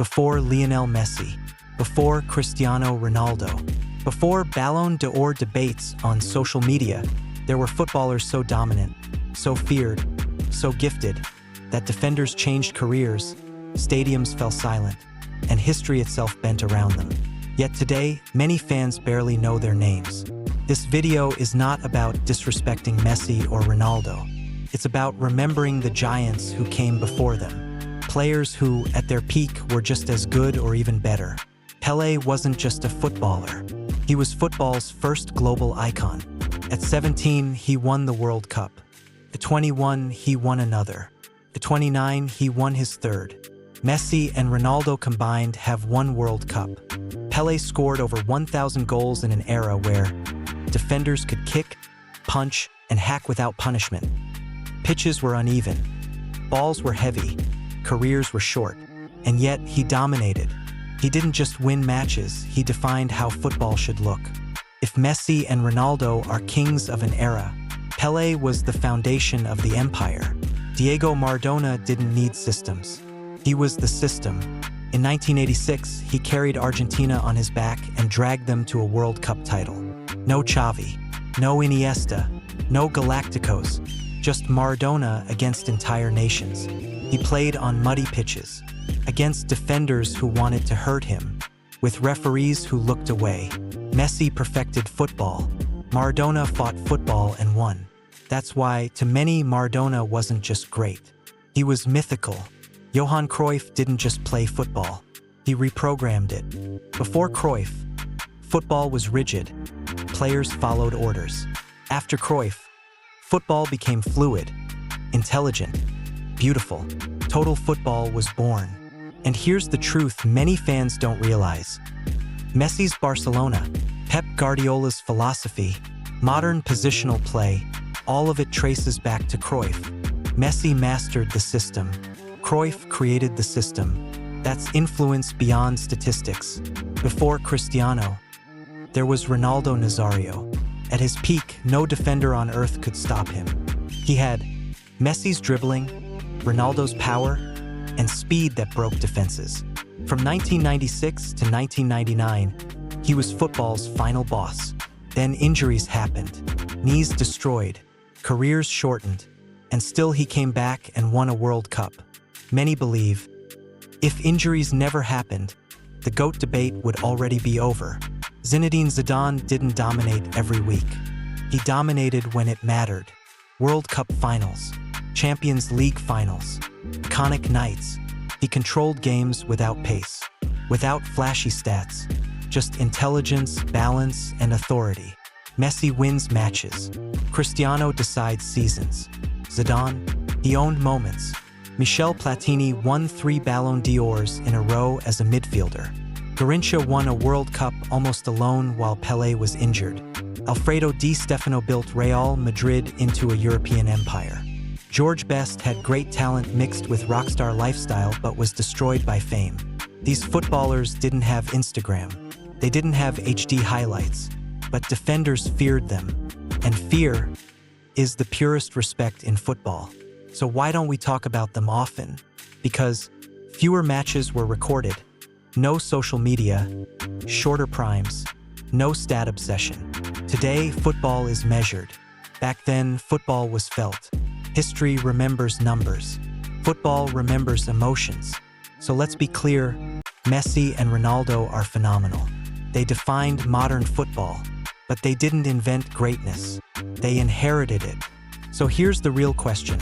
before Lionel Messi, before Cristiano Ronaldo, before Ballon d'Or debates on social media, there were footballers so dominant, so feared, so gifted, that defenders changed careers, stadiums fell silent, and history itself bent around them. Yet today, many fans barely know their names. This video is not about disrespecting Messi or Ronaldo. It's about remembering the giants who came before them. Players who, at their peak, were just as good or even better. Pelé wasn't just a footballer. He was football's first global icon. At 17, he won the World Cup. At 21, he won another. At 29, he won his third. Messi and Ronaldo combined have one World Cup. Pelé scored over 1,000 goals in an era where defenders could kick, punch, and hack without punishment. Pitches were uneven. Balls were heavy. Careers were short. And yet, he dominated. He didn't just win matches, he defined how football should look. If Messi and Ronaldo are kings of an era, Pelé was the foundation of the empire. Diego Maradona didn't need systems. He was the system. In 1986, he carried Argentina on his back and dragged them to a World Cup title. No Xavi, no Iniesta, no Galacticos, just Maradona against entire nations. He played on muddy pitches, against defenders who wanted to hurt him, with referees who looked away. Messi perfected football. Maradona fought football and won. That's why, to many, Maradona wasn't just great. He was mythical. Johan Cruyff didn't just play football. He reprogrammed it. Before Cruyff, football was rigid. Players followed orders. After Cruyff, football became fluid, intelligent, beautiful. Total football was born. And here's the truth many fans don't realize. Messi's Barcelona, Pep Guardiola's philosophy, modern positional play, all of it traces back to Cruyff. Messi mastered the system. Cruyff created the system. That's influence beyond statistics. Before Cristiano, there was Ronaldo Nazário. At his peak, no defender on earth could stop him. He had Messi's dribbling, Ronaldo's power, and speed that broke defenses. From 1996 to 1999, he was football's final boss. Then injuries happened, knees destroyed, careers shortened, and still he came back and won a World Cup. Many believe, if injuries never happened, the GOAT debate would already be over. Zinedine Zidane didn't dominate every week. He dominated when it mattered. World Cup finals, Champions League finals, iconic nights. He controlled games without pace, without flashy stats, just intelligence, balance, and authority. Messi wins matches. Cristiano decides seasons. Zidane, he owned moments. Michel Platini won 3 Ballon d'Ors in a row as a midfielder. Garrincha won a World Cup almost alone while Pelé was injured. Alfredo Di Stefano built Real Madrid into a European empire. George Best had great talent mixed with rockstar lifestyle but was destroyed by fame. These footballers didn't have Instagram. They didn't have HD highlights, but defenders feared them. And fear is the purest respect in football. So why don't we talk about them often? Because fewer matches were recorded, no social media, shorter primes, no stat obsession. Today, football is measured. Back then, football was felt. History remembers numbers. Football remembers emotions. So let's be clear, Messi and Ronaldo are phenomenal. They defined modern football, but they didn't invent greatness. They inherited it. So here's the real question.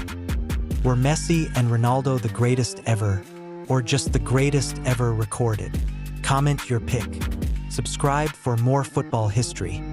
Were Messi and Ronaldo the greatest ever, or just the greatest ever recorded? Comment your pick. Subscribe for more football history.